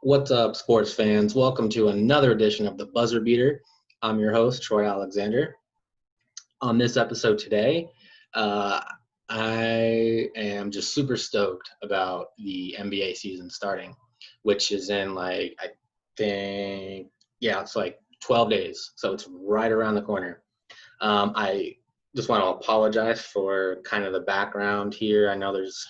What's up, sports fans? Welcome to another edition of the Buzzer Beater. I'm your host, Troy Alexander. On this episode today, uh, I am just super stoked about the NBA season starting, which is in I think, yeah, it's like 12 days. So it's right around the corner. I just want to apologize for kind of the background here. I know there's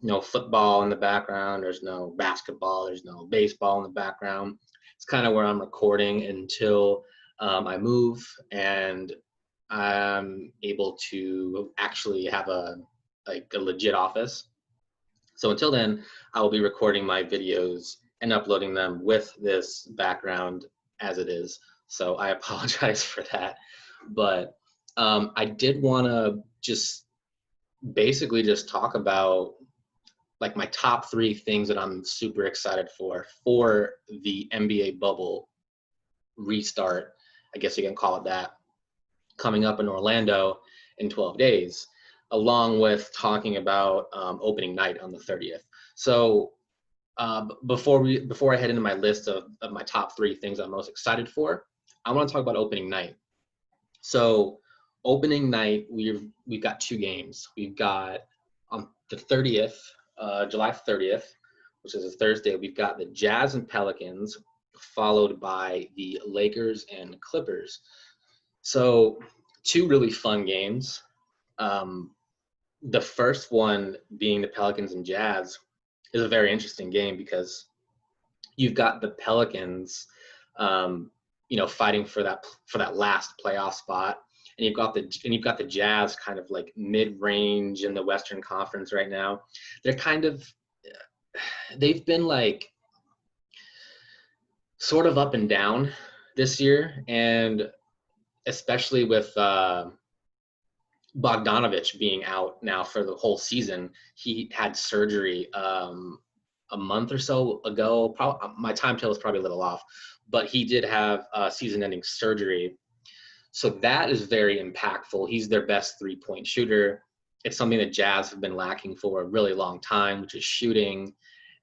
no football in the background, there's no basketball, there's no baseball in the background. It's kind of where I'm recording until I move and I'm able to actually have a legit office. So until then, I will be recording my videos and uploading them with this background as it is. So I apologize for that. But I did want to just basically just talk about like my top three things that I'm super excited for the NBA bubble restart. I guess you can call it that, coming up in Orlando in 12 days, along with talking about opening night on the 30th. So before I head into my list of my top three things I'm most excited for, I want to talk about opening night. So opening night, we've got two games. We've got on the 30th, July 30th, which is a Thursday, we've got the Jazz and Pelicans, followed by the Lakers and Clippers. So two really fun games. The first one being the Pelicans and Jazz is a very interesting game because you've got the Pelicans, fighting for that last playoff spot, and you've got the Jazz kind of like mid-range in the Western Conference right now. They've been like sort of up and down this year, and especially with Bogdanovich being out now for the whole season. He had surgery a month or so ago. My timetable is probably a little off, but he did have season-ending surgery. So that is very impactful. He's their best three-point shooter. It's something that Jazz have been lacking for a really long time, which is shooting.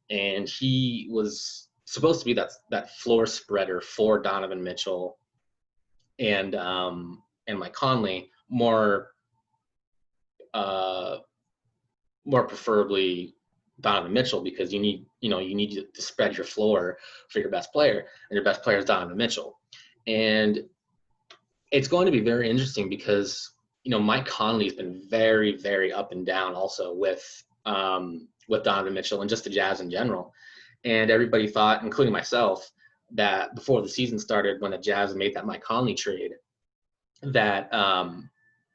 And he was supposed to be that floor spreader for Donovan Mitchell and Mike Conley, more preferably Donovan Mitchell, because you need to spread your floor for your best player, and your best player is Donovan Mitchell. And it's going to be very interesting because Mike Conley has been very, very up and down also with Donovan Mitchell and just the Jazz in general. And everybody thought, including myself, that before the season started, when the Jazz made that Mike Conley trade, that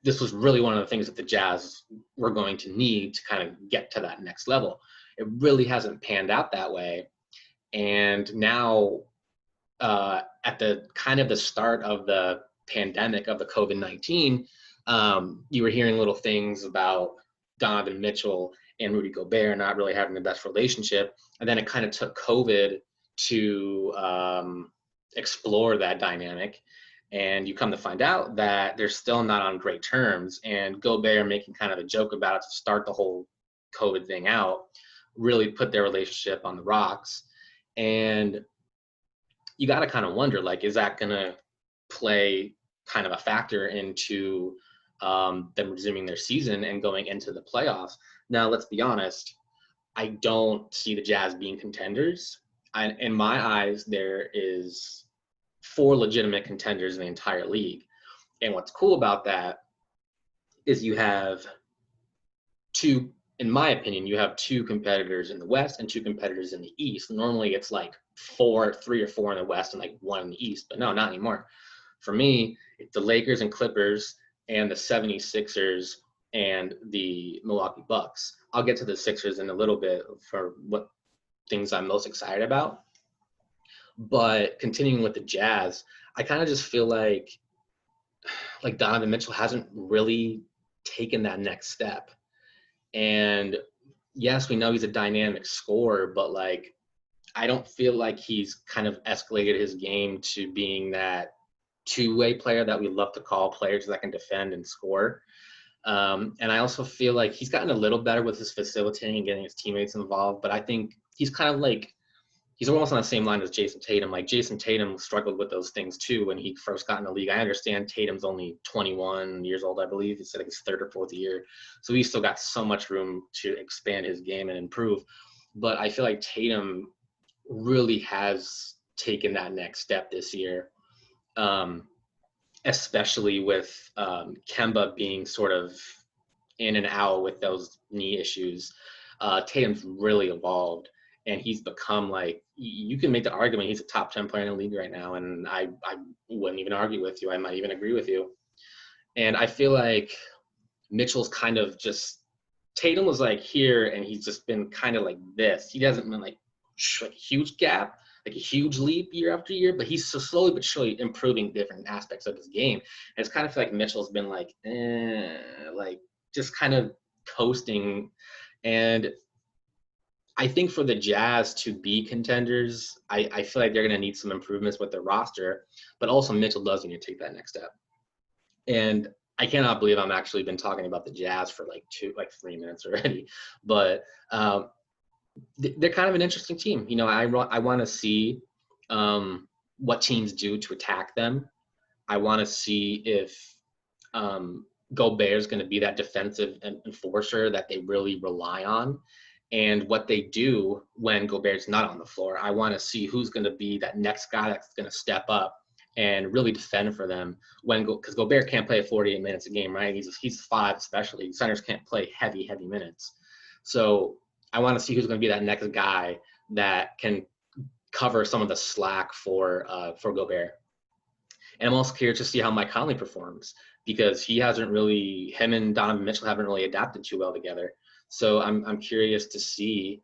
this was really one of the things that the Jazz were going to need to kind of get to that next level. It really hasn't panned out that way. And now at the kind of the start of the pandemic of the COVID-19, you were hearing little things about Donovan Mitchell and Rudy Gobert not really having the best relationship. And then it kind of took COVID to explore that dynamic. And you come to find out that they're still not on great terms. And Gobert, making kind of a joke about it to start the whole COVID thing out, really put their relationship on the rocks. And you got to kind of wonder, like, is that going to play kind of a factor into them resuming their season and going into the playoffs? Now, let's be honest, I don't see the Jazz being contenders. In my eyes, there is 4 legitimate contenders in the entire league. And what's cool about that is you have in my opinion, you have 2 competitors in the West and 2 competitors in the East. Normally it's like 3 or 4 in the West and like 1 in the East, but no, not anymore. For me, it's the Lakers and Clippers and the 76ers and the Milwaukee Bucks. I'll get to the Sixers in a little bit for what things I'm most excited about. But continuing with the Jazz, I kind of just feel like Donovan Mitchell hasn't really taken that next step. And yes, we know he's a dynamic scorer, but like, I don't feel like he's kind of escalated his game to being that two-way player that we love to call players that can defend and score. And I also feel like he's gotten a little better with his facilitating and getting his teammates involved, but I think he's kind of like he's almost on the same line as Jason Tatum. Like Jason Tatum struggled with those things too when he first got in the league. I understand Tatum's only 21 years old, I believe. He's like his third or fourth year. So he's still got so much room to expand his game and improve. But I feel like Tatum really has taken that next step this year, especially with Kemba being sort of in and out with those knee issues. Tatum's really evolved, and he's become like, you can make the argument he's a top 10 player in the league right now, and I wouldn't even argue with you. I might even agree with you. And I feel like Mitchell's kind of just, Tatum was like here, and he's just been kind of like this. He hasn't been like a huge gap, like a huge leap year after year, but he's so slowly but surely improving different aspects of his game. And it's kind of like Mitchell's been like, like just kind of coasting. And I think for the Jazz to be contenders, I feel like they're going to need some improvements with their roster, but also Mitchell does need to take that next step. And I cannot believe I'm actually been talking about the Jazz for like 3 minutes already, but they're kind of an interesting team. You know, I want to see what teams do to attack them. I want to see if Gobert is going to be that defensive enforcer that they really rely on, and what they do when Gobert's not on the floor. I want to see who's going to be that next guy that's going to step up and really defend for them because Gobert can't play 48 minutes a game, right? He's 5 especially. Centers can't play heavy minutes. So I want to see who's going to be that next guy that can cover some of the slack for Gobert. And I'm also curious to see how Mike Conley performs, because him and Donovan Mitchell haven't really adapted too well together. So I'm curious to see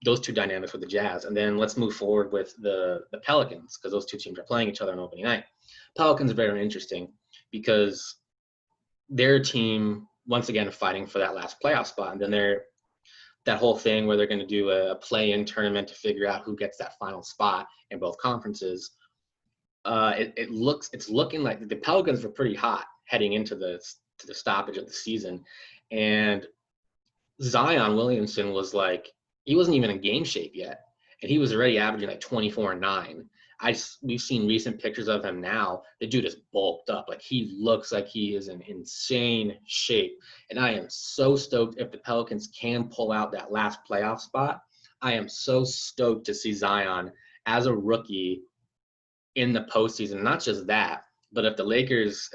those two dynamics with the Jazz. And then let's move forward with the Pelicans, because those two teams are playing each other on opening night. Pelicans are very interesting because their team, once again, fighting for that last playoff spot. And then that whole thing where they're going to do a play-in tournament to figure out who gets that final spot in both conferences. It's looking like the Pelicans were pretty hot heading into the stoppage of the season. And Zion Williamson was like, he wasn't even in game shape yet, and he was already averaging like 24 and 9. We've seen recent pictures of him now. The dude is bulked up. Like, he looks like he is in insane shape. And I am so stoked if the Pelicans can pull out that last playoff spot. I am so stoked to see Zion as a rookie in the postseason. Not just that, but if the Lakers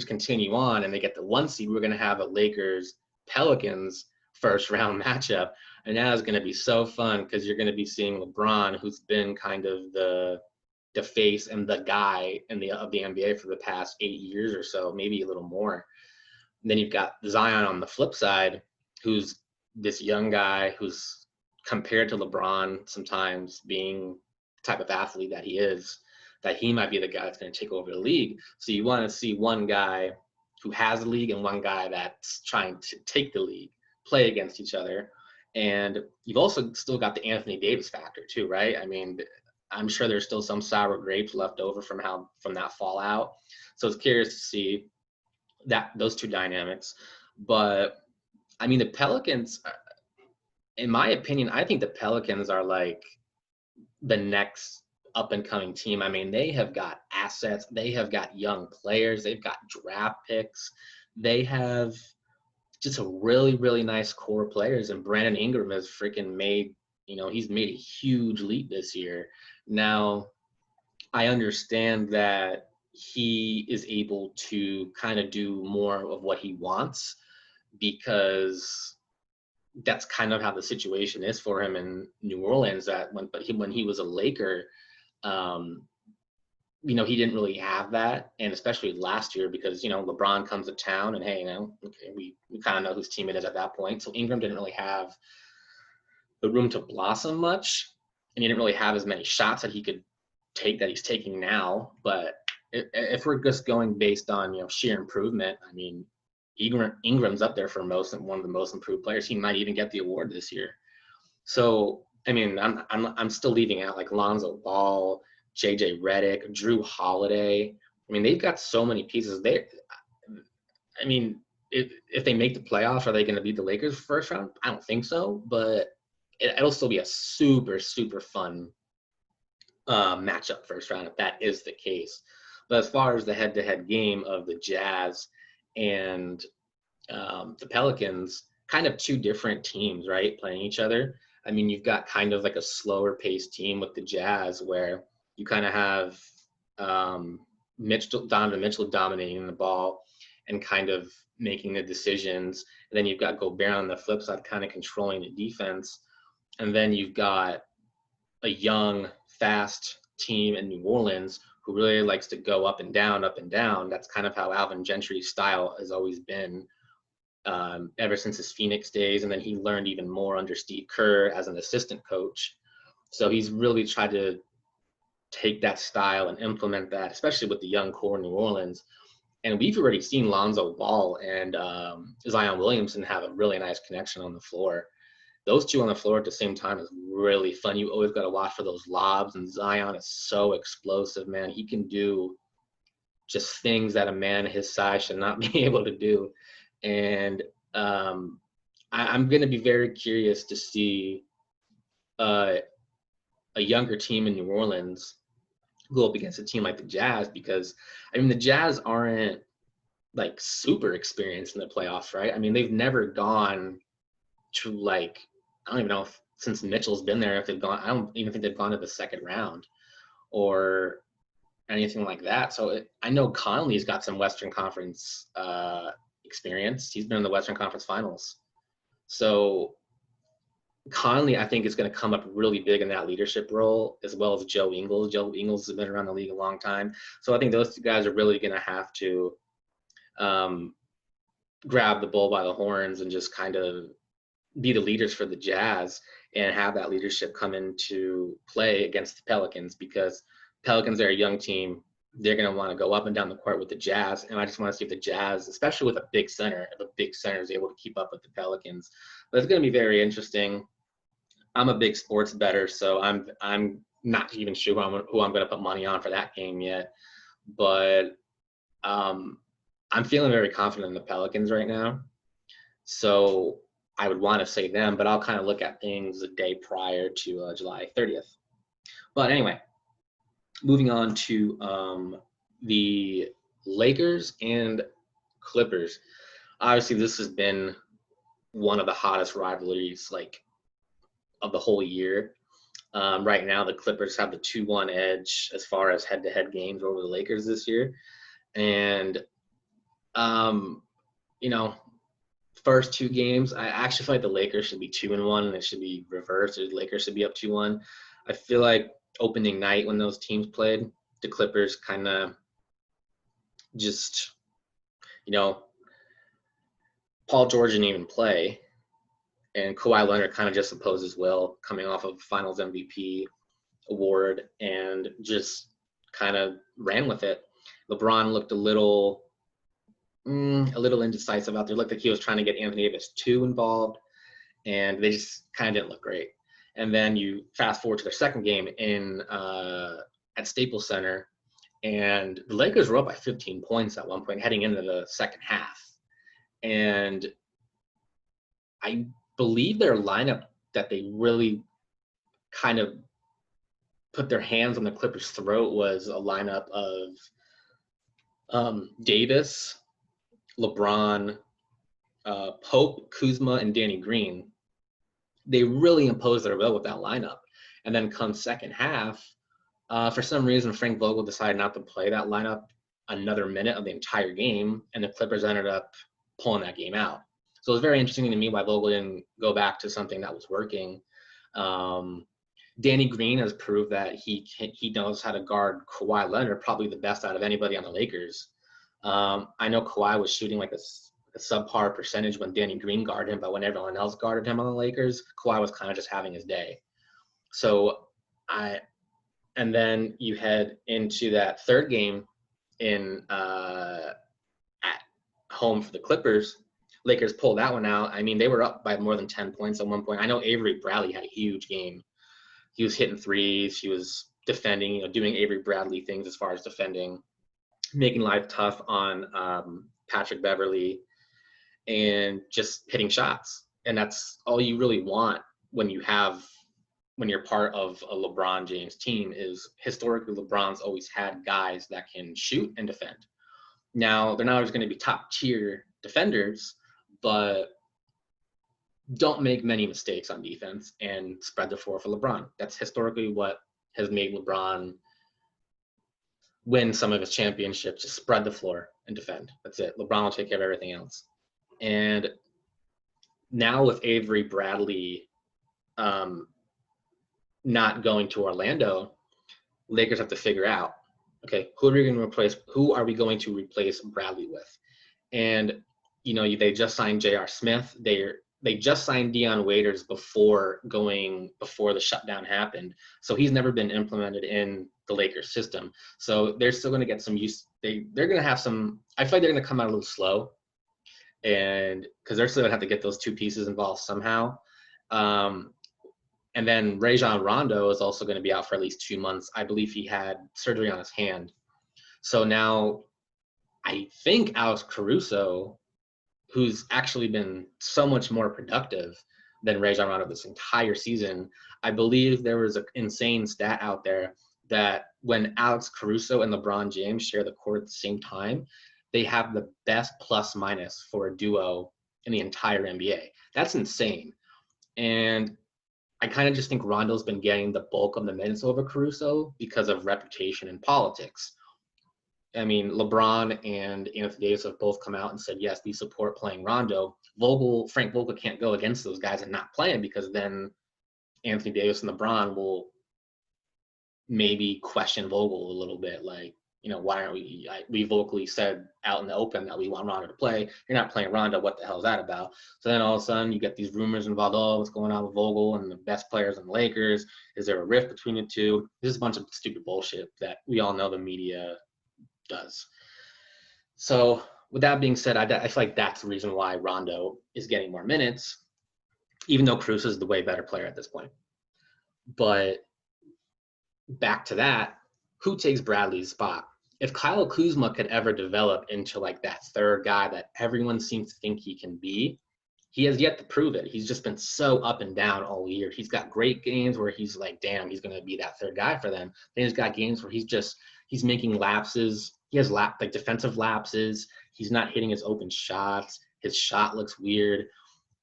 continue on and they get the 1 seed, we're going to have a Lakers-Pelicans first round matchup. And that is going to be so fun, because you're going to be seeing LeBron, who's been kind of the face and the guy of the NBA for the past 8 years or so, maybe a little more. And then you've got Zion on the flip side, who's this young guy who's compared to LeBron sometimes, being the type of athlete that he is, that he might be the guy that's going to take over the league. So you want to see one guy who has the league and one guy that's trying to take the league play against each other. And you've also still got the Anthony Davis factor too, right? I mean, I'm sure there's still some sour grapes left over from that fallout. So it's curious to see those two dynamics. But I mean, the Pelicans, in my opinion, I think the Pelicans are like the next up and coming team. I mean, they have got assets, they have got young players, they've got draft picks, they have just a really, really nice core of players. And Brandon Ingram has freaking he's made a huge leap this year. Now, I understand that he is able to kind of do more of what he wants, because that's kind of how the situation is for him in New Orleans. When he was a Laker, he didn't really have that, and especially last year, because LeBron comes to town, and hey, okay, we kind of know whose team it is at that point. So Ingram didn't really have the room to blossom much, and he didn't really have as many shots that he could take that he's taking now. But if we're just going based on sheer improvement, I mean, Ingram's up there for one of the most improved players. He might even get the award this year. So I mean, I'm still leaving out like Lonzo Ball, JJ Redick, Drew Holiday. I mean, they've got so many pieces. If they make the playoffs, are they going to beat the Lakers first round? I don't think so, but it'll still be a super, super fun matchup first round if that is the case. But as far as the head-to-head game of the Jazz and the Pelicans, kind of two different teams, right, playing each other. I mean, you've got kind of like a slower paced team with the Jazz where you kind of have Donovan Mitchell dominating the ball and kind of making the decisions. And then you've got Gobert on the flip side, kind of controlling the defense. And then you've got a young, fast team in New Orleans who really likes to go up and down, up and down. That's kind of how Alvin Gentry's style has always been ever since his Phoenix days. And then he learned even more under Steve Kerr as an assistant coach. So he's really tried to take that style and implement that, especially with the young core in New Orleans. And we've already seen Lonzo Ball and Zion Williamson have a really nice connection on the floor. Those two on the floor at the same time is really fun. You always got to watch for those lobs, and Zion is so explosive, man. He can do just things that a man his size should not be able to do. And I'm going to be very curious to see a younger team in New Orleans go up against a team like the Jazz, because, I mean, the Jazz aren't like super experienced in the playoffs, right? I mean, they've never gone to like, I don't even know if since Mitchell's been there, if they've gone, I don't even think they've gone to the second round or anything like that. So I know Conley's got some Western Conference experience. He's been in the Western Conference Finals. So Conley, I think, is going to come up really big in that leadership role, as well as Joe Ingles. Joe Ingles has been around the league a long time. So I think those two guys are really going to have to grab the bull by the horns and just kind of be the leaders for the Jazz and have that leadership come into play against the Pelicans, because Pelicans are a young team. They're going to want to go up and down the court with the Jazz. And I just want to see if the Jazz, especially with a big center, if a big center is able to keep up with the Pelicans. But it's going to be very interesting. I'm a big sports bettor, so I'm not even sure who I'm going to put money on for that game yet. But I'm feeling very confident in the Pelicans right now. So I would want to say them, but I'll kind of look at things the day prior to July 30th. But anyway, moving on to the Lakers and Clippers. Obviously, this has been one of the hottest rivalries of the whole year. Right now, the Clippers have the 2-1 edge as far as head-to-head games over the Lakers this year. And, first two games, I actually feel like the Lakers should be 2-1, and it should be reversed. The Lakers should be up 2-1. I feel like opening night when those teams played, the Clippers kind of just, Paul George didn't even play, and Kawhi Leonard kind of just imposed his will, coming off of Finals MVP award, and just kind of ran with it. LeBron looked a little indecisive out there. Looked like he was trying to get Anthony Davis too involved, and they just kind of didn't look great. And then you fast forward to their second game at Staples Center, and the Lakers were up by 15 points at one point heading into the second half. And I believe their lineup that they really kind of put their hands on the Clippers' throat was a lineup of Davis, LeBron, Pope, Kuzma, and Danny Green. They really imposed their will with that lineup. And then come second half, for some reason, Frank Vogel decided not to play that lineup another minute of the entire game, and the Clippers ended up pulling that game out. So it was very interesting to me why Vogel didn't go back to something that was working. Danny Green has proved that he knows how to guard Kawhi Leonard, probably the best out of anybody on the Lakers. I know Kawhi was shooting like a subpar percentage when Danny Green guarded him, but when everyone else guarded him on the Lakers, Kawhi was kind of just having his day. And then you head into that third game at home for the Clippers. Lakers pulled that one out. I mean, they were up by more than 10 points at one point. I know Avery Bradley had a huge game. He was hitting threes. He was defending, doing Avery Bradley things as far as defending, making life tough on Patrick Beverley, and just hitting shots. And that's all you really want when you're part of a LeBron James team is historically LeBron's always had guys that can shoot and defend. Now, they're not always going to be top tier defenders, but don't make many mistakes on defense and spread the floor for LeBron. That's historically what has made LeBron win some of his championships, just spread the floor and defend. That's it. LeBron will take care of everything else. And now with Avery Bradley not going to Orlando, Lakers have to figure out, okay, who are we going to replace Bradley with? And, they just signed J.R. Smith. They just signed Dion Waiters before the shutdown happened. So he's never been implemented in the Lakers system. So they're still going to get some use. They're going to have some, I feel like they're going to come out a little slow, and because they're still going to have to get those two pieces involved somehow. And then Rajon Rondo is also going to be out for at least 2 months. I believe he had surgery on his hand. So now I think Alex Caruso, who's actually been so much more productive than Rajon Rondo this entire season. I believe there was an insane stat out there that when Alex Caruso and LeBron James share the court at the same time, they have the best plus minus for a duo in the entire NBA. That's insane. And I kind of just think Rondo's been getting the bulk of the minutes over Caruso because of reputation and politics. I mean, LeBron and Anthony Davis have both come out and said, yes, we support playing Rondo. Frank Vogel can't go against those guys and not play him, because then Anthony Davis and LeBron will maybe question Vogel a little bit. Like, why aren't we vocally said out in the open that we want Rondo to play. You're not playing Rondo. What the hell is that about? So then all of a sudden you get these rumors involved. Oh, what's going on with Vogel and the best players in the Lakers? Is there a rift between the two? This is a bunch of stupid bullshit that we all know the media does. So with that being said, I feel like that's the reason why Rondo is getting more minutes, even though Cruz is the way better player at this point. But back to that, who takes Bradley's spot? If Kyle Kuzma could ever develop into like that third guy that everyone seems to think he can be, he has yet to prove it. He's just been so up and down all year. He's got great games where he's like, damn, he's going to be that third guy for them. Then he's got games where he's making lapses. He has defensive lapses. He's not hitting his open shots. His shot looks weird.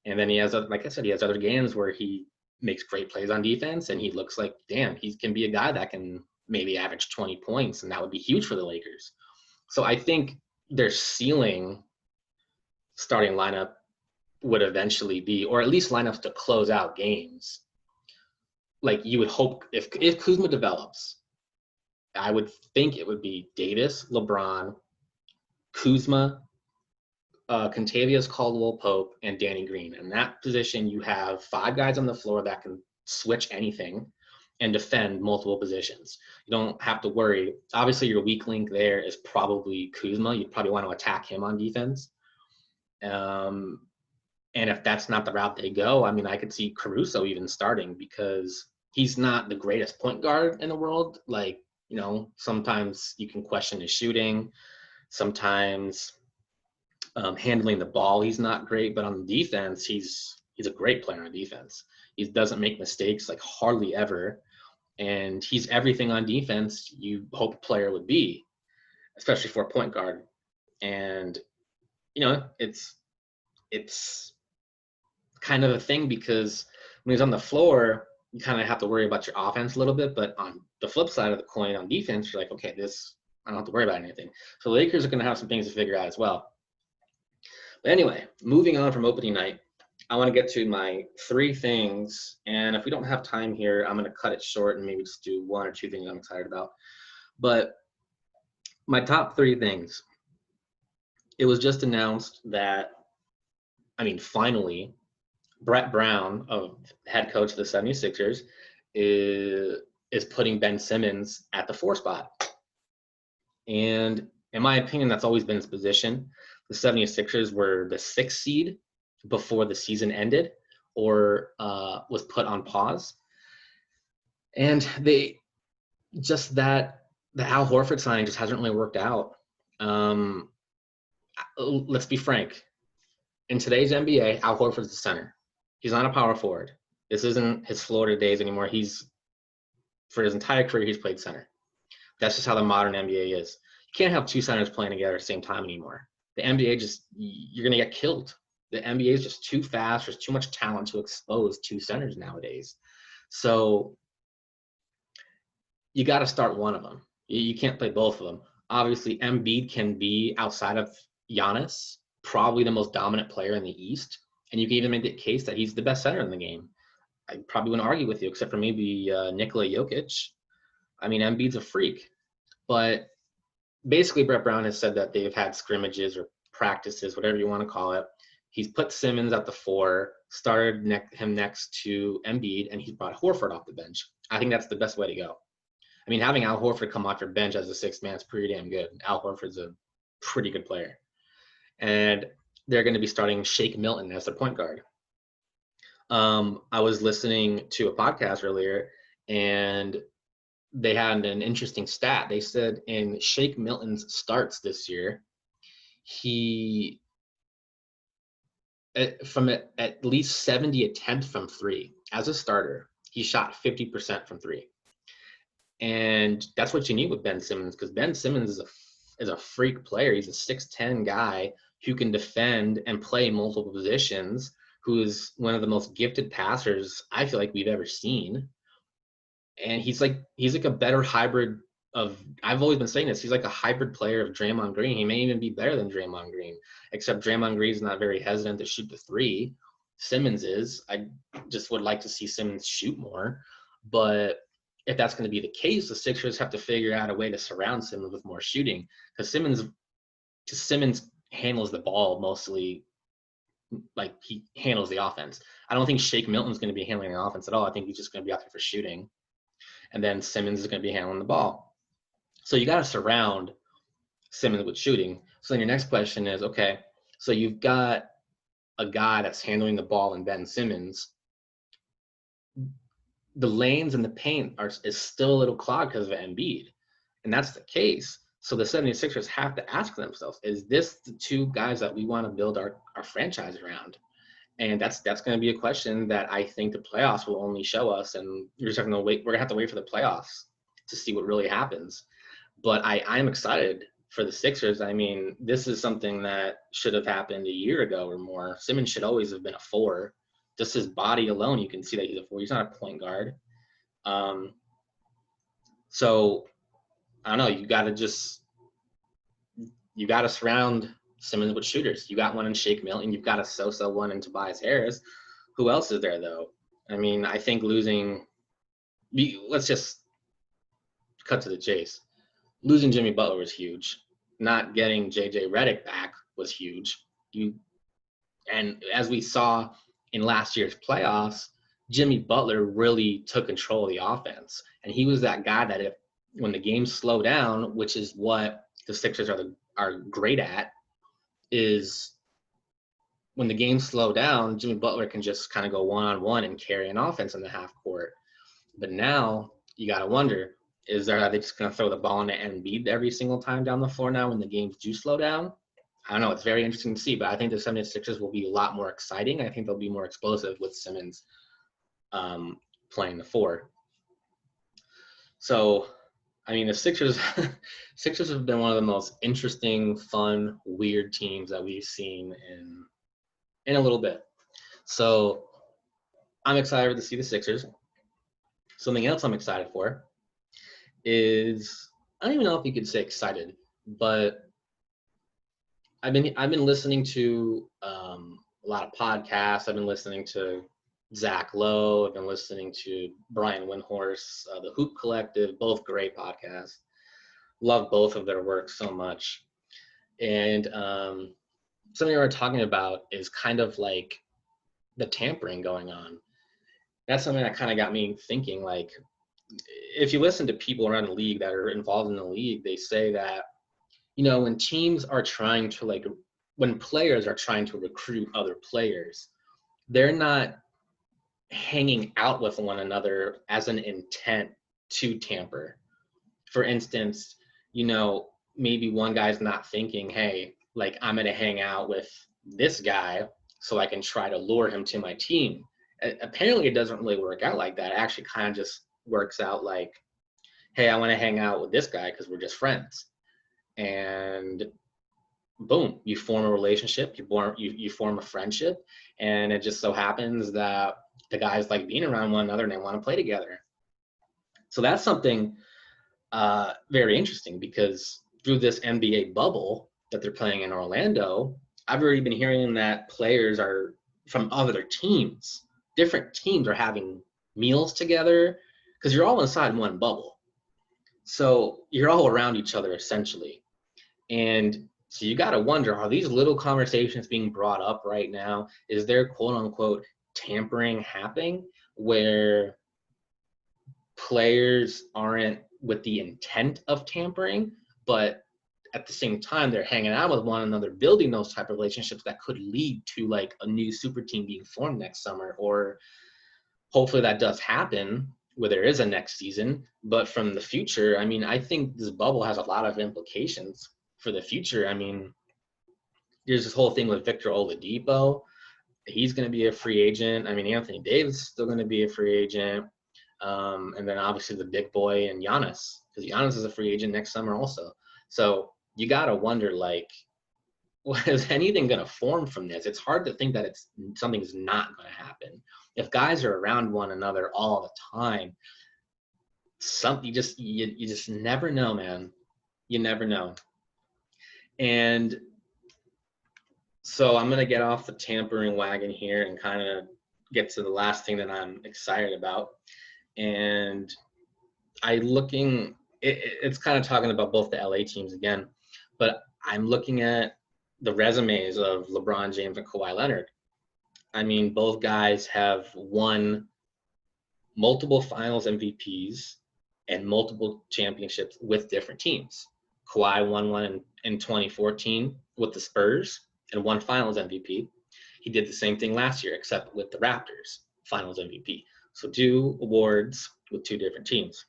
And then he has, like I said, he has other games where he makes great plays on defense, and he looks like, damn, he can be a guy that can maybe average 20 points, and that would be huge for the Lakers. So I think their ceiling starting lineup would eventually be, or at least lineups to close out games. Like you would hope if Kuzma develops, I would think it would be Davis, LeBron, Kuzma, Kentavious Caldwell-Pope, and Danny Green. In that position, you have 5 guys on the floor that can switch anything and defend multiple positions. You don't have to worry. Obviously, your weak link there is probably Kuzma. You'd probably want to attack him on defense. And if that's not the route they go, I mean, I could see Caruso even starting, because he's not the greatest point guard in the world. Like, sometimes you can question his shooting. Sometimes handling the ball, he's not great. But on defense, he's a great player on defense. He doesn't make mistakes, like hardly ever. And he's everything on defense you hope a player would be, especially for a point guard. And, it's kind of a thing, because when he's on the floor, you kind of have to worry about your offense a little bit. But on the flip side of the coin, on defense, you're like, okay, I don't have to worry about anything. So the Lakers are going to have some things to figure out as well. But anyway, moving on from opening night, I want to get to my 3 things. And if we don't have time here, I'm going to cut it short and maybe just do 1 or 2 things I'm excited about. But my top 3 things, it was just announced that, finally, Brett Brown, head coach of the 76ers, is putting Ben Simmons at the 4 spot. And in my opinion, that's always been his position. The 76ers were the 6th seed before the season ended, or was put on pause. And the Al Horford signing just hasn't really worked out. Let's be frank. In today's NBA, Al Horford's the center. He's not a power forward. This isn't his Florida days anymore. For his entire career, he's played center. That's just how the modern NBA is. You can't have two centers playing together at the same time anymore. The NBA you're going to get killed. The NBA is just too fast. There's too much talent to expose two centers nowadays. So you got to start one of them. You can't play both of them. Obviously, Embiid can be, outside of Giannis, probably the most dominant player in the East. And you can even make the case that he's the best center in the game. I probably wouldn't argue with you, except for maybe Nikola Jokic. I mean, Embiid's a freak. But basically, Brett Brown has said that they've had scrimmages or practices, whatever you want to call it. He's put Simmons at the 4, started him next to Embiid, and he's brought Horford off the bench. I think that's the best way to go. I mean, having Al Horford come off your bench as a sixth man is pretty damn good. Al Horford's a pretty good player. And they're going to be starting Shake Milton as their point guard. I was listening to a podcast earlier, and they had an interesting stat. They said in Shake Milton's starts this year, he from at least 70 attempts from 3 as a starter, he shot 50% from 3. And that's what you need with Ben Simmons, because Ben Simmons is a freak player. He's a 6'10" guy who can defend and play multiple positions, who is one of the most gifted passers I feel like we've ever seen. And he's like a better hybrid of, I've always been saying this, he's like a hybrid player of Draymond Green. He may even be better than Draymond Green, except Draymond Green's not very hesitant to shoot the 3. Simmons is. I just would like to see Simmons shoot more. But if that's going to be the case, the Sixers have to figure out a way to surround Simmons with more shooting, because Simmons handles the ball mostly, like he handles the offense. I don't think Shake Milton's going to be handling the offense at all. I think he's just going to be out there for shooting. And then Simmons is going to be handling the ball. So you got to surround Simmons with shooting. So then your next question is, okay, so you've got a guy that's handling the ball in Ben Simmons. The lanes and the paint is still a little clogged because of Embiid. And that's the case. So the 76ers have to ask themselves, is this the two guys that we want to build our franchise around? And that's going to be a question that I think the playoffs will only show us. And we're just going to wait. We're going to have to wait for the playoffs to see what really happens. But I'm excited for the Sixers. I mean, this is something that should have happened a year ago or more. Simmons should always have been a 4. Just his body alone, you can see that he's a 4. He's not a point guard. So I don't know. You got to surround Simmons with shooters. You got one in Shake Milton. You've got a so-so one in Tobias Harris. Who else is there, though? I mean, I think let's just cut to the chase. Losing Jimmy Butler was huge. Not getting JJ Redick back was huge. And as we saw in last year's playoffs, Jimmy Butler really took control of the offense. And he was that guy that when the games slow down, which is what the Sixers are great at, is when the games slow down, Jimmy Butler can just kind of go one-on-one and carry an offense in the half court. But now you got to wonder, are they just going to throw the ball into Embiid every single time down the floor now when the games do slow down? I don't know. It's very interesting to see, but I think the 76ers will be a lot more exciting. I think they'll be more explosive with Simmons playing the 4. So, I mean, the Sixers have been one of the most interesting, fun, weird teams that we've seen in a little bit. So I'm excited to see the Sixers. Something else I'm excited for is, I don't even know if you could say excited, but I've been listening to a lot of podcasts. I've been listening to Zach Lowe. I've been listening to Brian Windhorst, the Hoop Collective, both great podcasts. Love both of their work so much. And something we were talking about is kind of like the tampering going on. That's something that kind of got me thinking, like, if you listen to people around the league that are involved in the league, they say that, when teams are trying to, when players are trying to recruit other players, they're not hanging out with one another as an intent to tamper. For instance, maybe one guy's not thinking, hey, I'm going to hang out with this guy so I can try to lure him to my team. apparently it doesn't really work out like that. It actually kind of just works out like, hey, I want to hang out with this guy because we're just friends. And boom, you form a relationship, you form a friendship, and it just so happens that the guys like being around one another and they want to play together. So that's something very interesting, because through this NBA bubble that they're playing in Orlando, I've already been hearing that players are from other teams, different teams are having meals together, because you're all inside one bubble. So you're all around each other essentially. And so you got to wonder, are these little conversations being brought up right now? Is there quote unquote tampering happening where players aren't with the intent of tampering, but at the same time they're hanging out with one another, building those type of relationships that could lead to like a new super team being formed next summer? Or hopefully that does happen where there is a next season. But from the future, I mean, I think this bubble has a lot of implications for the future. I mean, there's this whole thing with Victor Oladipo. He's going to be a free agent. I mean, Anthony Davis is still going to be a free agent. And then obviously the big boy and Giannis, because Giannis is a free agent next summer also. So you got to wonder, like, is anything going to form from this? It's hard to think that something's not going to happen. If guys are around one another all the time, you just never know, man. You never know. And so I'm going to get off the tampering wagon here and kind of get to the last thing that I'm excited about. And it's kind of talking about both the LA teams again, but I'm looking at the resumes of LeBron James and Kawhi Leonard. I mean, both guys have won multiple finals MVPs and multiple championships with different teams. Kawhi won one in 2014 with the Spurs and won finals MVP. He did the same thing last year, except with the Raptors, finals MVP. So 2 awards with 2 different teams.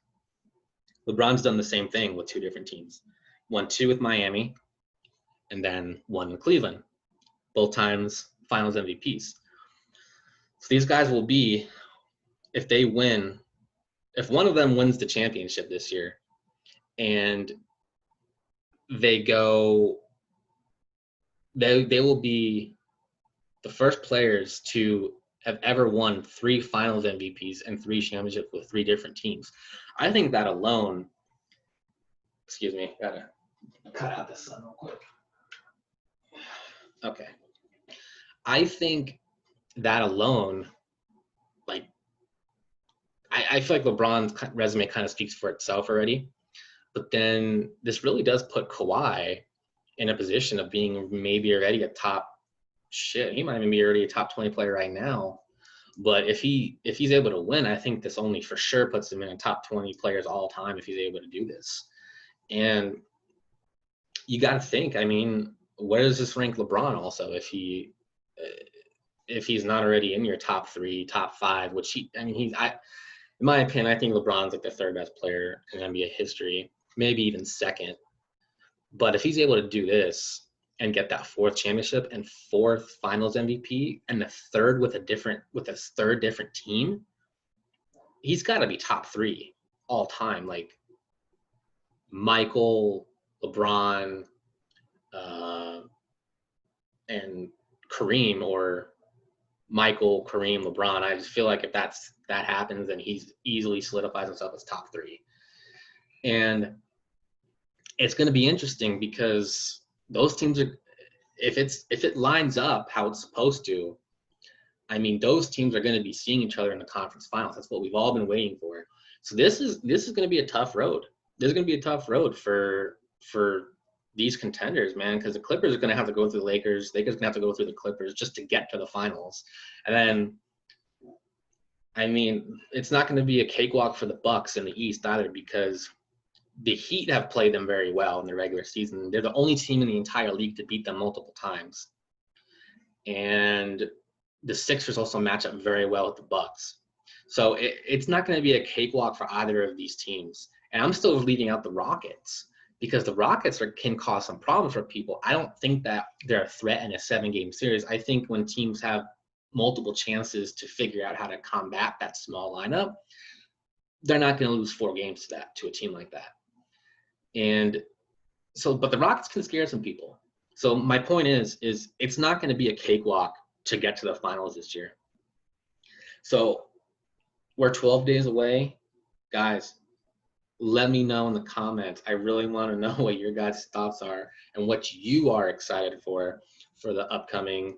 LeBron's done the same thing with 2 different teams. Won 2 with Miami, and then 1 in Cleveland. Both times finals MVPs. So these guys will be, if one of them wins the championship this year, and they will be the first players to have ever won 3 finals MVPs and 3 championships with 3 different teams. I think that alone, excuse me, gotta cut out the sun real quick. Okay. I think that alone, like, I feel like LeBron's resume kind of speaks for itself already. But then this really does put Kawhi in a position of being maybe already a he might even be already a top 20 player right now. But if he's able to win, I think this only for sure puts him in a top 20 players all time if he's able to do this. And you got to think, I mean, where does this rank LeBron also if he's not already in your top 3, top 5, which in my opinion, I think LeBron's like the 3rd best player in NBA history, maybe even 2nd. But if he's able to do this and get that 4th championship and 4th finals MVP and the 3rd with a 3rd different team, he's got to be top 3 all time. Like Michael, LeBron, and Kareem, or Michael, Kareem, LeBron. I just feel like if that happens, then he's easily solidifies himself as top 3. And it's going to be interesting because those teams are, if it lines up how it's supposed to, I mean, those teams are going to be seeing each other in the conference finals. That's what we've all been waiting for. So this is going to be a tough road. This is going to be a tough road for these contenders, man, because the Clippers are going to have to go through the Lakers. Lakers are going to have to go through the Clippers just to get to the finals. And then, I mean, it's not going to be a cakewalk for the Bucks in the East either, because the Heat have played them very well in the regular season. They're the only team in the entire league to beat them multiple times. And the Sixers also match up very well with the Bucks. So it's not going to be a cakewalk for either of these teams. And I'm still leaving out the Rockets, because the Rockets can cause some problems for people. I don't think that they're a threat in a 7-game series. I think when teams have multiple chances to figure out how to combat that small lineup, they're not going to lose 4 games to a team like that. And so, but the Rockets can scare some people. So my point is it's not going to be a cakewalk to get to the finals this year. So we're 12 days away. Guys, let me know in the comments. I really want to know what your guys' thoughts are and what you are excited for the upcoming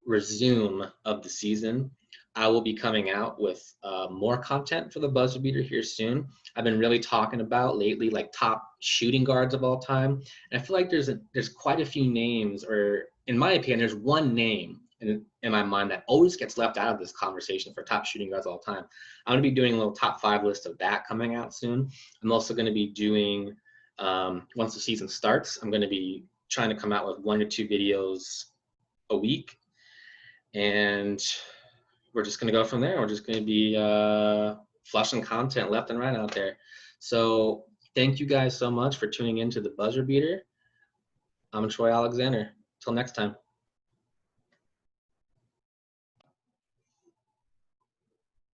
resume of the season. I will be coming out with more content for the buzzer beater here soon. I've been really talking about lately, like top shooting guards of all time, and I feel like there's quite a few names, or in my opinion, there's one name in my mind that always gets left out of this conversation for top shooting guards of all time. I'm gonna be doing a little top 5 list of that coming out soon. I'm also gonna be doing once the season starts, I'm gonna be trying to come out with 1 to 2 videos a week, and we're just going to go from there. We're just going to be flushing content left and right out there. So thank you guys so much for tuning into the Buzzer Beater. I'm Troy Alexander. Till next time.